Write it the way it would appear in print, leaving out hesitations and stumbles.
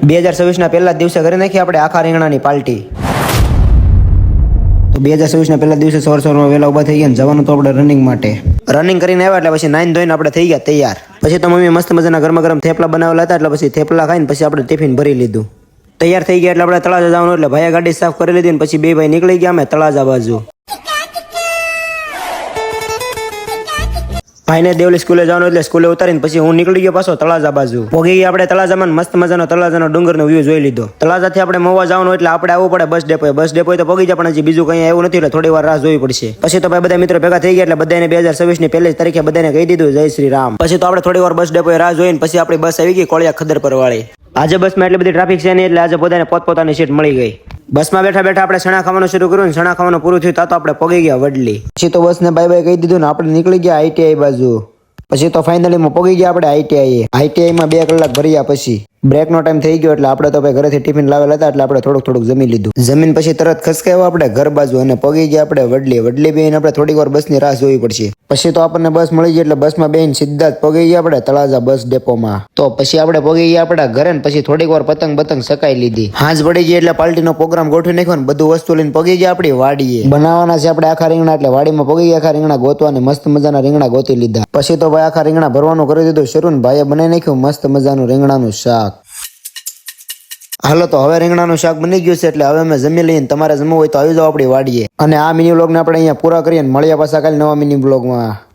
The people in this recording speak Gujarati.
2026 પહેલા જ દિવસે કરી નાખી આપણે આખા રીંગણાની પાર્ટી। તો 2026 પહેલા દિવસે સવારમાં વહેલા ઉભા થઈ ગયા ને જવાનું તો આપણે રનિંગ માટે। રનિંગ કરીને આવ્યા એટલે પછી નાઈન ધોઈને આપણે થઈ ગયા તૈયાર। પછી તો મમ્મી મસ્ત મજાના ગરમા ગરમ થેપલા બનાવેલા હતા એટલે પછી થેપલા ખાઈને પછી આપણે ટિફિન ભરી લીધું। તૈયાર થઈ ગયા એટલે આપણે તળાજા જવાનું એટલે ભાઈએ ગાડી સાફ કરી લીધી ને પછી બે ભાઈ નીકળી ગયા અમે તળાજા બાજુ। ભાઈને દેવલી સ્કૂલે જવાનું એટલે સ્કૂલે ઉતારીને પછી હું નીકળી ગયો પાછો તળાજા બાજુ। પોગી ગયા આપણે તળાજામાં મસ્ત મજાનો તળાજાનો ડુંગરનો વ્યૂ જોઈ લીધો। તળાજાથી આપણે મહુવા જવાનું એટલે આપણે આવવું પડે બસ ડેપોએ। બસ ડેપોએ તો પોગી જાય પણ હજી બીજું કંઈ આવ્યું નથી એટલે થોડી વાર રાહ જોવી પડશે। પછી તો ભાઈ બધા મિત્રો ભેગા થઈ ગયા એટલે બધાને 2026 પહેલી તારીખે બધાને કહી દીધું જય શ્રી રામ। પછી તો આપણે થોડી વાર બસ ડેપોએ રાહ જોઈને પછી આપણી બસ આવી ગઈ કોળિયા ખદર પર વાળી। આજે બસમાં એટલી બધી ટ્રાફિક છે નહીં એટલે આજે બધાને પોતપોતાની સીટ મળી ગઈ। બસમાં બેઠા બેઠા આપણે સણા ખાવાનું શરૂ કર્યું ને સણા ખાવાનું પૂરું થયું તો આપણે પોગી ગયા વડલી। પછી તો બસને બાય બાય કહી દીધું ને આપણે નીકળી ગયા ITI બાજુ। પછી તો ફાઇનલી માં પોગી ગયા આપણે ITI માં 2 કલાક ભર્યા પછી બ્રેક નો ટાઈમ થઈ ગયો એટલે આપણે તો ભાઈ ઘરેથી ટિફિન લાવેલા હતા એટલે આપણે થોડુંક જમી લીધું। જમીન પછી તરત ખસકાવ્યો આપણે ઘર બાજુ અને પોગી ગયા આપણે વડલી બેહીને આપણે થોડીક વાર બસની રાહ જોવી પડશે। પછી તો આપણને બસ મળી ગઈ એટલે બસમાં બેહીને સીધા જ પોગી ગયા આપણે તળાજા બસ ડેપોમાં। તો પછી આપણે પોગી ગયા આપણા ઘરે ને પછી થોડીક વાર પતંગ સકાઈ લીધી। હાંજ પડી ગઈ એટલે પાર્ટીનો પ્રોગ્રામ ગોઠવી નાખ્યો ને બધું વસ્તુ લઈને પોગી ગયા આપણી વાડીએ। બનાવવાના છે આપણે આખા રીંગણા એટલે વાડીમાં પોગી ગયા આખા રીંગણા ગોતવા અને મસ્ત મજાના રીંગણા ગોતી લીધા। પછી તો ભાઈ આખા રીંગણા ભરવાનું કરી દીધું શરૂ ને ભાઈએ બનાવી નાખ્યું મસ્ત મજાનું રીંગણાનું શાક। હાલો તો હવે રીંગણાનું શાક બની ગયું છે એટલે હવે અમે જમી લઈને તમારે જમવું હોય તો આવી જાઓ આપણી વાડીએ। અને આ મિની વ્લોગને આપણે અહીંયા પૂરા કરીએ મળ્યા પાછા કાલે નવા મિની વ્લોગમાં।